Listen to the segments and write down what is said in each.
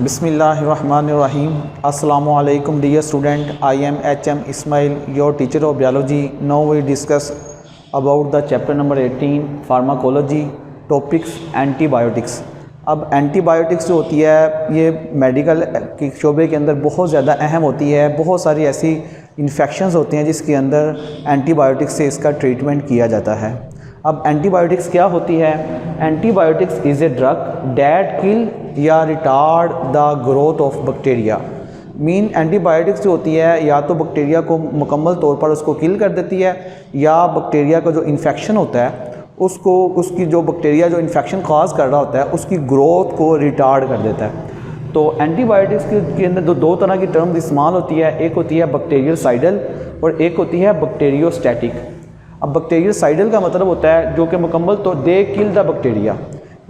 Bismillahirrahmanirrahim. Assalamu alaikum dear student. I am HM Ismail, your teacher of biology. Now we discuss about the chapter number 18 pharmacology topics antibiotics. अब antibiotics जो होती है ये medical के शोबे के अंदर बहुत ज़्यादा अहम होती है। बहुत सारी ऐसी इन्फेक्शंस होती हैं जिसके अंदर एंटीबायोटिक्स से इसका ट्रीटमेंट किया जाता है। अब एंटीबायोटिक्स क्या होती है? Antibiotics is a drug that kill या retard the growth of bacteria. Mean antibiotics जो होती है या तो बैक्टीरिया को मुकम्मल तौर पर उसको किल कर देती है या बैक्टीरिया का जो इन्फेक्शन होता है उसको उसकी जो बैक्टीरिया जो इन्फेक्शन कॉज कर रहा होता है उसकी ग्रोथ को रिटार्ड कर देता है। तो एंटीबायोटिक्स के अंदर दो तरह की टर्म इस्तेमाल होती है। एक होती है बैक्टीरियोसाइडल और एक होती है बैक्टीरियोस्टैटिक। अब बैक्टीरियोसाइडल का मतलब होता है जो कि मुकम्मल तो दे किल द बैक्टीरिया।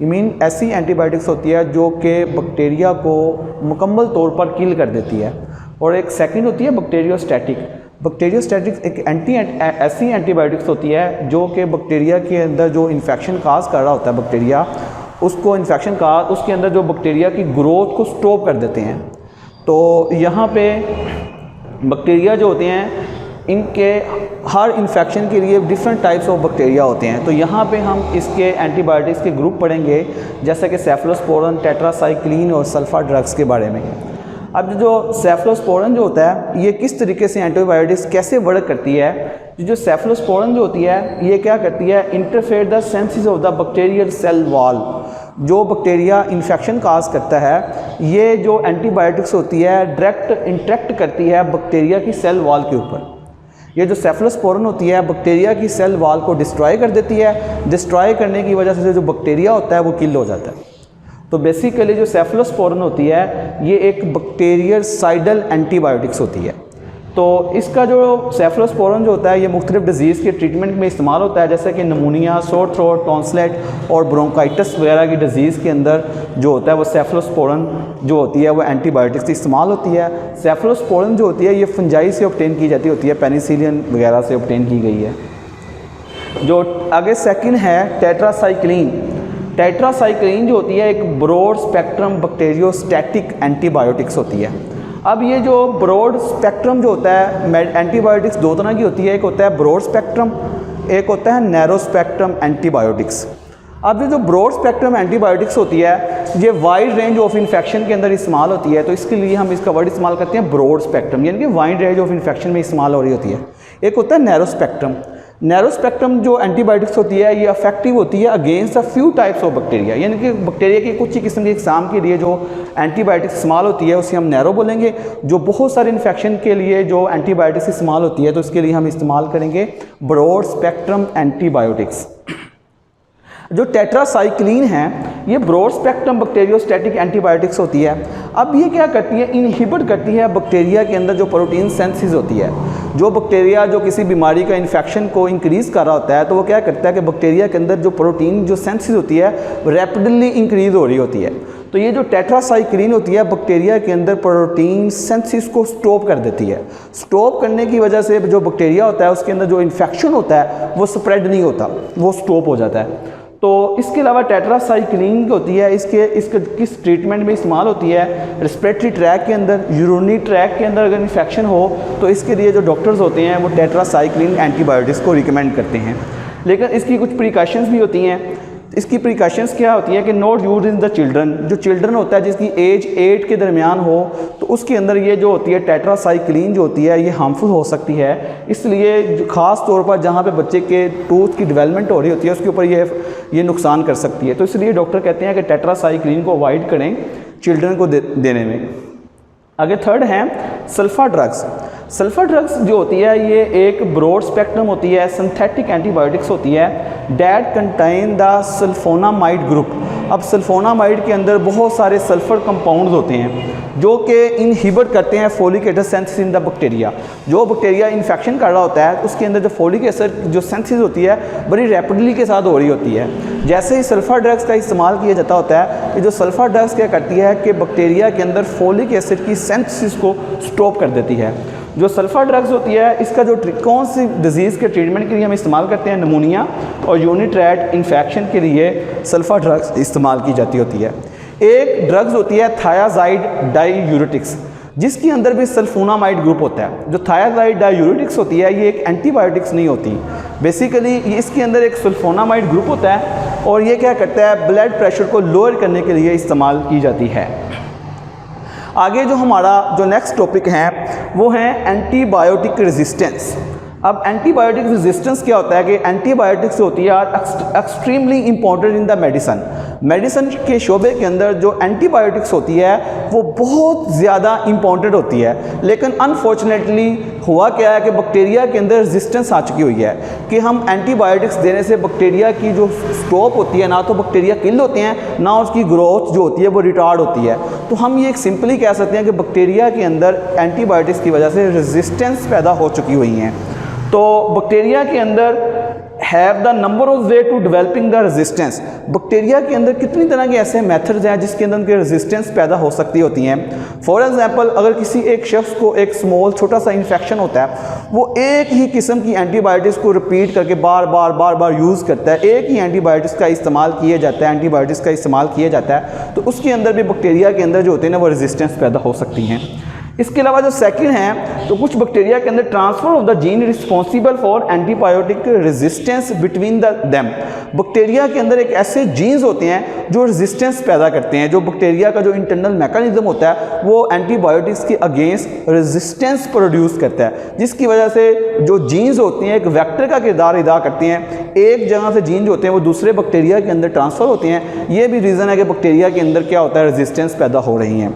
मीन ऐसी एंटीबायोटिक्स होती है जो कि बैक्टीरिया को मुकम्मल तौर पर किल कर देती है। और एक सेकंड होती है बैक्टीरियोस्टैटिक। बैक्टीरियोस्टैटिक एक ऐसी एंटीबायोटिक्स होती है जो कि बैक्टीरिया के अंदर जो इन्फेक्शन काज कर रहा होता है बैक्टीरिया उसको इन्फेक्शन का उसके अंदर जो बैक्टीरिया की ग्रोथ को स्टॉप कर देते हैं। तो यहाँ पे बैक्टीरिया जो होते हैं इनके हर इन्फेक्शन के लिए डिफरेंट टाइप्स ऑफ बैक्टीरिया होते हैं। तो यहाँ पे हम इसके एंटीबायोटिक्स के ग्रुप पढ़ेंगे जैसे कि सेफलोस्पोरन, टेट्रासाइक्लिन और सल्फा ड्रग्स के बारे में। अब जो सेफलोस्पोरन जो होता है ये किस तरीके से एंटीबायोटिक्स कैसे वर्क करती है? जो सेफलोस्पोरन जो होती है ये क्या करती है? Interfere the senses of the bacterial cell wall. जो बैक्टीरिया इन्फेक्शन काज करता है ये जो एंटीबायोटिक्स होती है डायरेक्ट इंटरेक्ट करती है बैक्टीरिया की सेल वॉल के ऊपर। ये जो सेफलोस्पोरन होती है बैक्टीरिया की सेल वॉल को डिस्ट्रॉय कर देती है। डिस्ट्रॉय करने की वजह से जो बैक्टीरिया होता है वो किल हो जाता है। तो बेसिकली जो सेफलोस्पोरन होती है ये एक बैक्टीरियोसाइडल एंटीबायोटिक्स होती है। तो इसका जो सेफलोस्पोरन जो होता है ये मुख्तलिफ डिजीज़ के ट्रीटमेंट में इस्तेमाल होता है जैसे कि नमूनिया, सोर थ्रोट, टॉन्सिलेट और ब्रोंकाइटिस वगैरह की डिजीज़ के अंदर जो होता है वो सेफलोस्पोरन जो होती है वो एंटीबायोटिक्स की इस्तेमाल होती है। सेफलोस्पोरन जो होती है ये फंजाई से ऑब्टेन की जाती होती है, पेनिसिलिन वगैरह से ऑब्टेन की गई है। जो आगे सेकंड है टेट्रासाइक्लिन। टेट्रासाइक्लिन जो होती है एक ब्रॉड स्पेक्ट्रम बैक्टीरियोस्टैटिक एंटीबायोटिक्स होती है। अब ये जो ब्रॉड स्पेक्ट्रम जो होता है एंटीबायोटिक्स दो तरह की होती है। एक होता है ब्रॉड स्पेक्ट्रम, एक होता है नैरो स्पेक्ट्रम एंटीबायोटिक्स। अब ये जो ब्रॉड स्पेक्ट्रम एंटीबायोटिक्स होती है ये वाइड रेंज ऑफ इन्फेक्शन के अंदर इस्तेमाल होती है। तो इसके लिए हम इसका वर्ड इस्तेमाल करते हैं ब्रॉड स्पेक्ट्रम, यानी कि वाइड रेंज ऑफ इन्फेक्शन में इस्तेमाल हो रही होती है। एक होता है नैरो स्पेक्ट्रम। नैरो स्पेक्ट्रम जो एंटीबायोटिक्स होती है ये इफेक्टिव होती है against a few types of bacteria, यानी कि बैक्टीरिया की कुछ ही किस्म के एग्जाम के लिए जो एंटीबायोटिक्स इस्तेमाल होती है उसे हम नैरो बोलेंगे। जो बहुत सारे इन्फेक्शन के लिए जो एंटीबायोटिक्स इस्तेमाल होती है तो इसके लिए हम इस्तेमाल करेंगे ब्रॉड स्पेक्ट्रम एंटीबायोटिक्स। जो टेट्रासाइक्लिन है ये ब्रॉड स्पेक्ट्रम बैक्टीरियोस्टैटिक एंटीबायोटिक्स होती है। अब ये क्या करती है? इनहिबिट करती है बैक्टीरिया के अंदर जो प्रोटीन सेंसिस होती है। जो बैक्टीरिया जो किसी बीमारी का इन्फेक्शन को इंक्रीज़ कर रहा होता है तो वो क्या करता है कि बैक्टीरिया के अंदर जो प्रोटीन जो सेंसिस होती है रैपिडली इंक्रीज़ हो रही होती है। तो ये जो टेट्रासाइक्लिन होती है बैक्टीरिया के अंदर प्रोटीन सेंसिस को स्टॉप कर देती है। स्टॉप करने की वजह से जो बैक्टीरिया होता है उसके अंदर जो इन्फेक्शन होता है वो स्प्रेड नहीं होता, वो स्टॉप हो जाता है। तो इसके अलावा टेट्रासाइक्लिन होती है इसके किस ट्रीटमेंट में इस्तेमाल होती है? रेस्पिरेटरी ट्रैक के अंदर, यूरिनरी ट्रैक के अंदर अगर इन्फेक्शन हो तो इसके लिए जो डॉक्टर्स होते हैं वो टेट्रासाइक्लिन एंटीबायोटिक्स को रिकमेंड करते हैं। लेकिन इसकी कुछ प्रिकॉशंस भी होती हैं। इसकी प्रिकॉशंस क्या होती है कि not use in the children. जो चिल्ड्रन होता है जिसकी एज 8 के दरमियान हो तो उसके अंदर ये जो होती है टेट्रासाइक्लिन जो होती है ये हार्मफुल हो सकती है। इसलिए ख़ास तौर पर जहाँ पे बच्चे के टूथ की डेवलपमेंट हो रही होती है उसके ऊपर ये नुकसान कर सकती है। तो इसलिए डॉक्टर कहते हैं कि टेट्रासाइक्लिन को अवॉइड करें चिल्ड्रन को देने में। आगे थर्ड है सल्फा ड्रग्स। सल्फा ड्रग्स जो होती है ये एक ब्रॉड स्पेक्ट्रम होती है, सिंथेटिक एंटीबायोटिक्स होती है that contain the sulphonamide group. अब सल्फोनामाइड के अंदर बहुत सारे सल्फर कंपाउंड्स होते हैं जो कि इनहिबिट करते हैं folic acid senses in the bacteria. जो बैक्टीरिया इन्फेक्शन कर रहा होता है उसके अंदर जो फोलिक एसिड जो सेंसिस होती है बड़ी रैपिडली के साथ हो रही होती है। जैसे ही सल्फा ड्रग्स का इस्तेमाल किया जाता होता है कि जो सल्फा ड्रग्स क्या करती है कि बैक्टीरिया के अंदर फोलिक एसिड की सेंसिस को स्टॉप कर देती है। जो सल्फा ड्रग्स होती है इसका जो कौन सी डिजीज़ के ट्रीटमेंट के लिए हम इस्तेमाल करते हैं? नमूनिया और यूरिनरी ट्रैक्ट इन्फेक्शन के लिए सल्फा ड्रग्स इस्तेमाल की जाती होती है। एक ड्रग्स होती है थायाजाइड डाईयूरेटिक्स, जिसके अंदर भी सल्फोनामाइड ग्रुप होता है। जो थायाजाइड डाईयूरेटिक्स होती है ये एक एंटीबायोटिक्स नहीं होती, बेसिकली इसके अंदर एक सल्फोनामाइड ग्रुप होता है और ये क्या करता है, ब्लड प्रेशर को लोअर करने के लिए इस्तेमाल की जाती है। आगे जो हमारा जो नेक्स्ट टॉपिक है वो है एंटीबायोटिक रेजिस्टेंस। अब एंटीबायोटिक रेजिस्टेंस क्या होता है कि एंटीबायोटिक्स होती है extremely important in the medicine के शोबे के अंदर जो एंटीबायोटिक्स होती है वो बहुत ज़्यादा इंपॉर्टेंट होती है। लेकिन अनफॉर्चुनेटली हुआ क्या है कि बैक्टीरिया के अंदर रेजिस्टेंस आ चुकी हुई है कि हम एंटीबायोटिक्स देने से बैक्टीरिया की जो स्कोप होती है, ना तो बैक्टीरिया किल होते हैं ना उसकी ग्रोथ जो होती है वो रिटार्ड होती है। तो हम ये सिंपली कह सकते हैं कि बैक्टीरिया के अंदर एंटीबायोटिक्स की वजह से रेजिस्टेंस पैदा हो चुकी हुई हैं। तो बैक्टीरिया के अंदर have the number of way to developing the resistance. Bacteria के अंदर कितनी तरह के ऐसे मेथड्स हैं जिसके अंदर उनके रेजिस्टेंस पैदा हो सकती होती हैं। फॉर एग्जांपल अगर किसी एक शख्स को एक स्मॉल छोटा सा इन्फेक्शन होता है, वो एक ही किस्म की एंटीबायोटिक्स को रिपीट करके बार बार यूज़ करता है, एक ही एंटीबायोटिक्स का इस्तेमाल किया जाता है, तो उसके अंदर भी बैक्टीरिया के अंदर जो होते हैं ना वो रेजिस्टेंस पैदा हो सकती हैं। इसके अलावा जो सेकंड है तो कुछ बैक्टीरिया के अंदर transfer of the gene responsible for antibiotic resistance between them. Bacteria के अंदर एक ऐसे जीन्स होते हैं जो रेजिस्टेंस पैदा करते हैं। जो बैक्टीरिया का जो इंटरनल मैकेनिज्म होता है वो एंटीबायोटिक्स के अगेंस्ट रेजिस्टेंस प्रोड्यूस करता है, जिसकी वजह से जो जीन्स होती हैं एक वेक्टर का किरदार अदा करती हैं। एक जगह से जीन्स होते हैं वो दूसरे बैक्टीरिया के अंदर ट्रांसफ़र होते हैं। ये भी रीज़न है कि बैक्टीरिया के अंदर क्या होता है, रेजिस्टेंस पैदा हो रही हैं।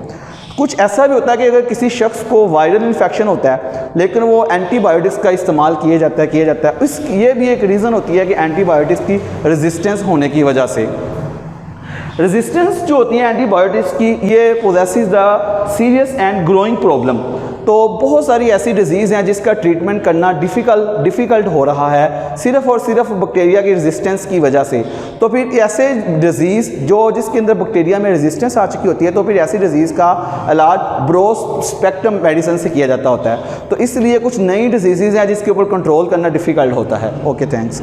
कुछ ऐसा भी होता है कि अगर किसी शख्स को वायरल इन्फेक्शन होता है लेकिन वो एंटीबायोटिक्स का इस्तेमाल किया जाता है ये भी एक रीज़न होती है कि एंटीबायोटिक्स की रेजिस्टेंस होने की वजह से। रेजिस्टेंस जो होती है एंटीबायोटिक्स की ये possesses the serious and growing problem. तो बहुत सारी ऐसी डिजीज़ हैं जिसका ट्रीटमेंट करना डिफ़िकल्ट हो रहा है सिर्फ़ और सिर्फ बैक्टीरिया की रेजिस्टेंस की वजह से। तो फिर ऐसे डिजीज़ जिसके अंदर बैक्टीरिया में रेजिस्टेंस आ चुकी होती है तो फिर ऐसी डिजीज़ का इलाज ब्रॉड स्पेक्ट्रम मेडिसिन से किया जाता होता है। तो इसलिए कुछ नई डिजीज़ हैं जिसके ऊपर कंट्रोल करना डिफ़िकल्ट होता है। Okay, thanks.